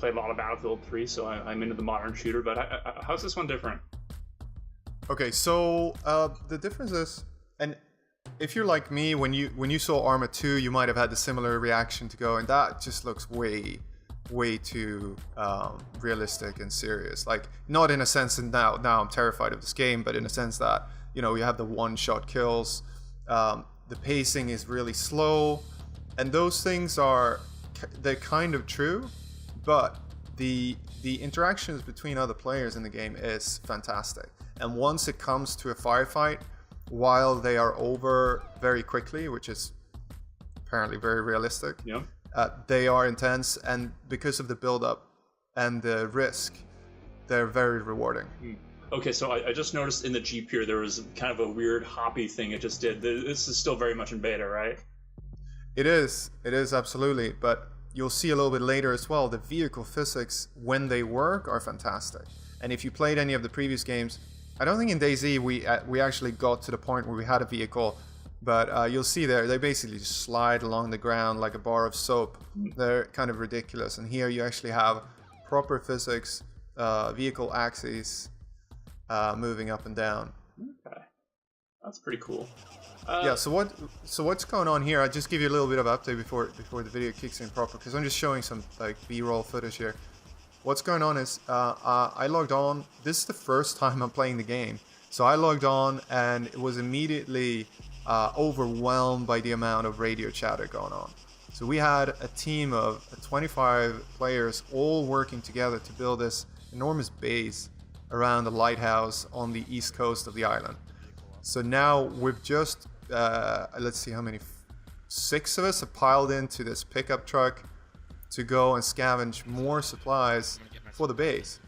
played a lot of Battlefield 3, so I'm into the modern shooter. But how's this one different? Okay, so the difference is, and if you're like me, when you saw Arma 2, you might have had the similar reaction to go, and that just looks way too realistic and serious. Like, not in a sense that now I'm terrified of this game, but in a sense that, you know, you have the one-shot kills, the pacing is really slow, and those things they're kind of true, but the interactions between other players in the game is fantastic. And once it comes to a firefight, while they are over very quickly, which is apparently very realistic, yeah. They are intense, and because of the build-up and the risk, they're very rewarding. Okay, so I just noticed in the Jeep here there was kind of a weird hoppy thing it just did. This is still very much in beta, right? It is absolutely, but you'll see a little bit later as well, the vehicle physics, when they work, are fantastic. And if you played any of the previous games, I don't think in DayZ we actually got to the point where we had a vehicle, but you'll see there, they basically just slide along the ground like a bar of soap. They're kind of ridiculous. And here you actually have proper physics, vehicle axes moving up and down. Okay, that's pretty cool. Yeah, so what's going on here? I'll just give you a little bit of update before the video kicks in proper, because I'm just showing some like B-roll footage here. What's going on is I logged on. This is the first time I'm playing the game, so I logged on and it was immediately overwhelmed by the amount of radio chatter going on. So we had a team of 25 players all working together to build this enormous base around the lighthouse on the east coast of the island. So now we've just, let's see how many, 6 of us have piled into this pickup truck to go and scavenge more supplies for the base.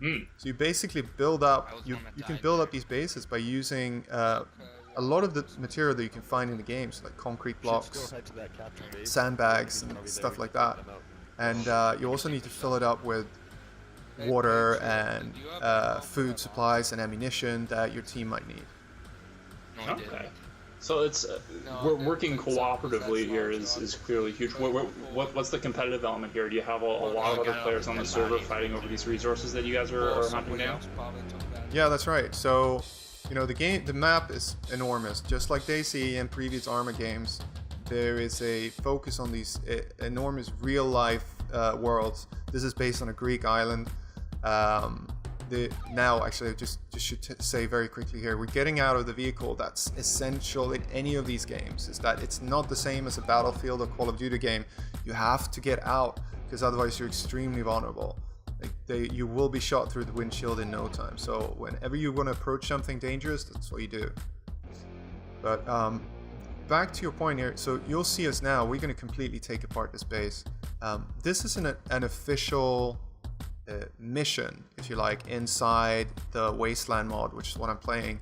So you basically build up, you can build up these bases by using a lot of the material that you can find in the games, like concrete blocks, sandbags, and stuff like that. And you also need to fill it up with water and food supplies and ammunition that your team might need. Okay. So it's working cooperatively here is clearly huge. What's the competitive element here? Do you have a lot of other players on the server fighting over these resources that you guys are hunting down? Yeah, that's right. So, you know, the map is enormous. Just like DayZ and previous Arma games, there is a focus on these enormous real-life worlds. This is based on a Greek island. Now, actually, I just should say very quickly here, we're getting out of the vehicle. That's essential in any of these games, is that it's not the same as a Battlefield or Call of Duty game. You have to get out, because otherwise you're extremely vulnerable. You will be shot through the windshield in no time. So whenever you want to approach something dangerous, that's what you do. But back to your point here, so you'll see us now, we're going to completely take apart this base. This isn't an official mission, if you like, inside the Wasteland mod, which is what I'm playing.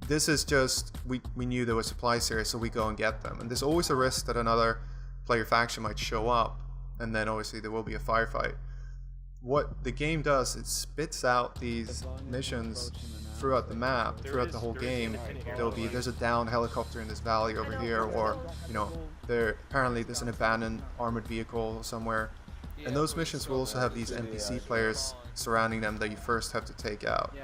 This is just, we knew there were supplies here, so we go and get them. And there's always a risk that another player faction might show up, and then obviously there will be a firefight. What the game does, it spits out these missions throughout the map, throughout the whole game. There's a downed helicopter in this valley over here, or, you know, apparently there's an abandoned armored vehicle somewhere. And those missions will also have these NPC players surrounding them that you first have to take out.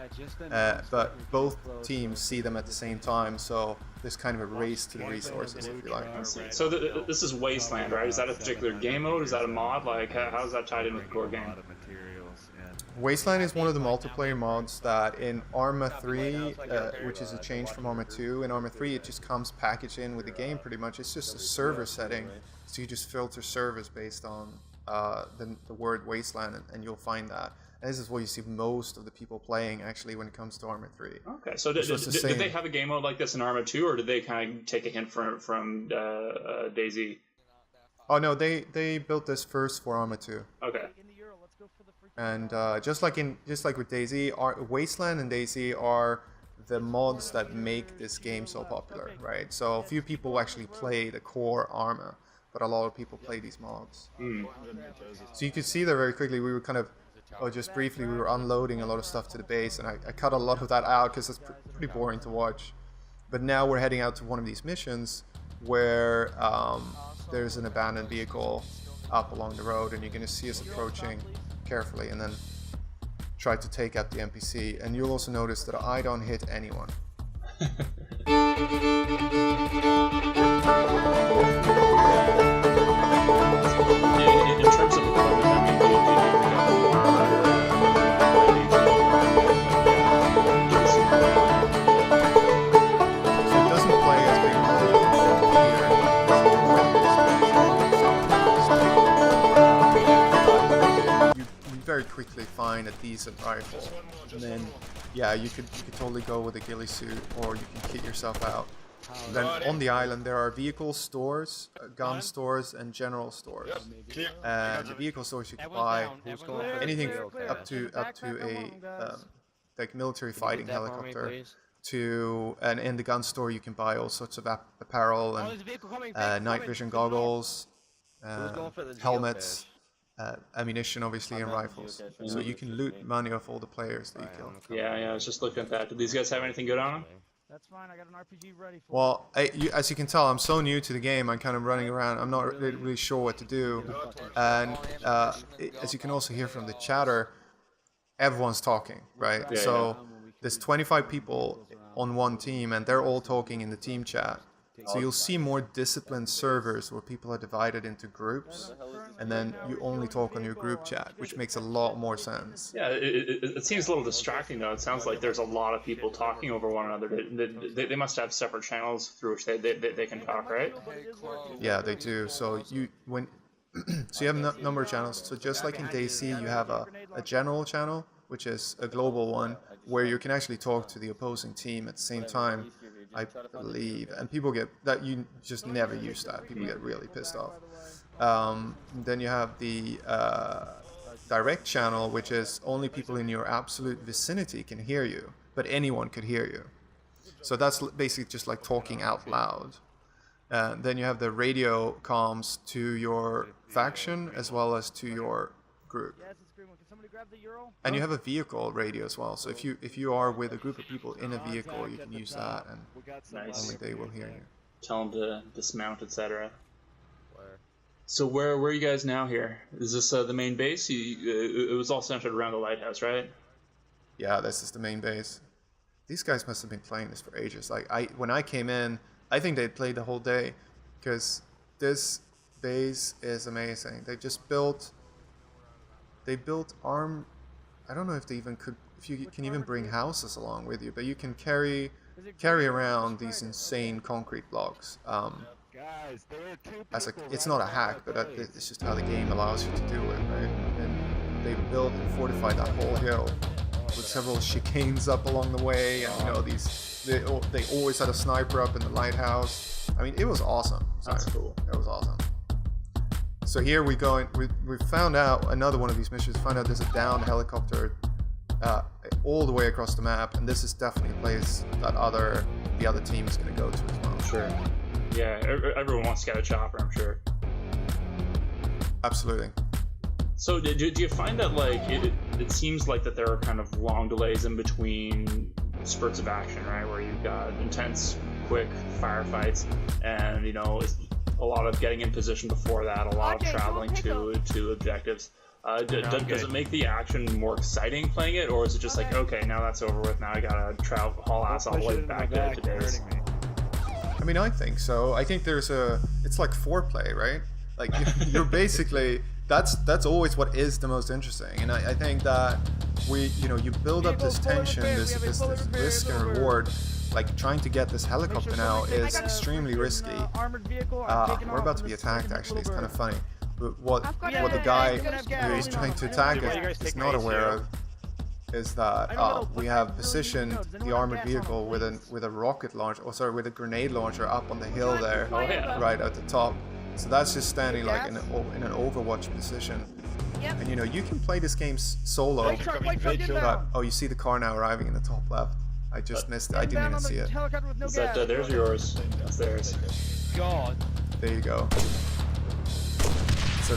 But both teams see them at the same time, so there's kind of a race to the resources, if you like. So this is Wasteland, right? Is that a particular game mode? Is that a mod? Like, how is that tied in with the core game? Wasteland is one of the multiplayer mods that in Arma 3, which is a change from Arma 2, in Arma 3 it just comes packaged in with the game pretty much. It's just a server setting, so you just filter servers based on the word Wasteland, and you'll find that. And this is what you see most of the people playing, actually, when it comes to Arma 3. Okay, so did they have a game mode like this in Arma 2, or did they kind of take a hint from DayZ? Oh no, they built this first for Arma 2. Okay. And just like with DayZ, Wasteland and DayZ are the mods that make this game so popular, right? So a few people actually play the core Arma, but a lot of people play these mods. So you could see there very quickly, we were kind of, just briefly, we were unloading a lot of stuff to the base, and I cut a lot of that out because it's pretty boring to watch. But now we're heading out to one of these missions where there's an abandoned vehicle up along the road, and you're going to see us approaching carefully and then try to take out the NPC. And you'll also notice that I don't hit anyone. In terms of deployment, I mean, do you so it doesn't play as big a role here. You very quickly find a decent rifle, and then yeah, you could totally go with a ghillie suit, or you can kit yourself out. Then on the island there are vehicle stores, gun stores, and general stores. And the vehicle stores you can buy anything up to a like military fighting helicopter. And in the gun store you can buy all sorts of apparel and night vision goggles, helmets, ammunition obviously, and rifles. So you can loot money off all the players that you kill. Yeah, I was just looking at that. Did these guys have anything good on them? That's fine, I got an RPG ready for Well, as you can tell, I'm so new to the game, I'm kind of running around, I'm not really sure what to do. And as you can also hear from the chatter, everyone's talking, right? Yeah, so there's 25 people on one team, and they're all talking in the team chat. So you'll see more disciplined servers where people are divided into groups, and then you only talk on your group chat, which makes a lot more sense. Yeah, it seems a little distracting though. It sounds like there's a lot of people talking over one another. They must have separate channels through which they can talk, right? Yeah, they do. So you have a number of channels. So just like in DayZ, you have a general channel, which is a global one, where you can actually talk to the opposing team at the same time, I believe. And people you just never use that. People get really pissed off. Then you have the direct channel, which is only people in your absolute vicinity can hear you, but anyone could hear you. So that's basically just like talking out loud. Then you have the radio comms to your faction as well as to your group. And you have a vehicle radio as well. So if you are with a group of people in a vehicle, you can use that, and only they will hear you. Tell them to dismount, etc. So where are you guys now here? Is this the main base? It was all centered around the lighthouse, right? Yeah, this is the main base. These guys must have been playing this for ages. Like when I came in, I think they'd played the whole day, because this base is amazing. They built Arm. I don't know if you can even bring houses along with you, but you can carry around these insane concrete blocks. It's not a hack, but it's just how the game allows you to do it, right? And they built and fortified that whole hill with several chicanes up along the way, and they always had a sniper up in the lighthouse. I mean, it was awesome. That's cool. It was awesome. So here we go, and we found out another one of these missions. Found out there's a downed helicopter all the way across the map, and this is definitely a place that the other team is going to go to as well. Sure. Yeah, everyone wants to get a chopper, I'm sure. Absolutely. So do you find that like it seems like that there are kind of long delays in between spurts of action, right? Where you've got intense, quick firefights, and a lot of getting in position before that, a lot of traveling to objectives. Does it make the action more exciting playing it, or is it just like, okay, now that's over with, now I gotta haul ass all the way back to base? I mean, I think so. I think it's like foreplay, right? Like you're basically, that's always what is the most interesting. And I think that you build up this tension, this risk and reward. Like trying to get this helicopter now is extremely risky. We're about to be attacked, actually. It's kind of funny. But what the guy who is trying to attack us is not aware of is that we have positioned the armored vehicle with a rocket launcher, with a grenade launcher up on the hill there, right at the top. So that's just standing like in an Overwatch position. And you can play this game solo. But, you see the car now arriving in the top left. I just missed it. I didn't even see it. Is that there's yours? That's theirs. God. There you go. So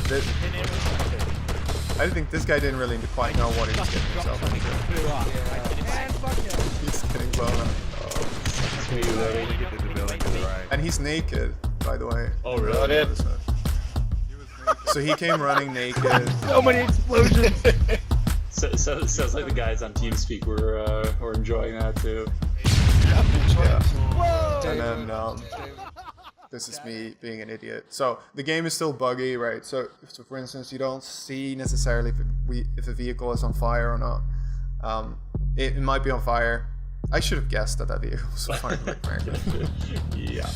I think this guy didn't really quite know what he was getting himself into. He's getting blown up. And he's naked, by the way. Oh really? So he came running naked. So many explosions. Sounds like the guys on TeamSpeak were enjoying that too. Yeah. And then this is me being an idiot. So the game is still buggy, right? So for instance, you don't see necessarily if a vehicle is on fire or not. It might be on fire. I should have guessed that vehicle was on fire. Yeah.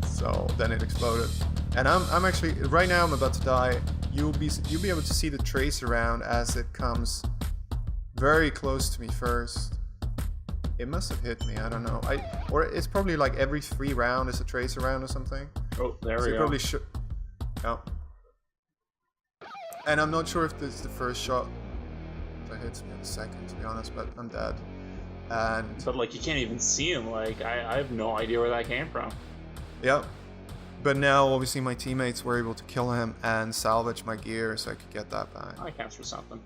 So then it exploded, and I'm actually right now I'm about to die. You'll be able to see the trace around as it comes very close to me first. It must have hit me. I don't know. Or it's probably like every 3 round is a trace around or something. Oh, there we go. Probably should. Yeah. And I'm not sure if this is the first shot that hits me in the second, to be honest, but I'm dead. But like you can't even see him. Like I have no idea where that came from. Yeah. But now obviously my teammates were able to kill him and salvage my gear so I could get that back. I counts for something.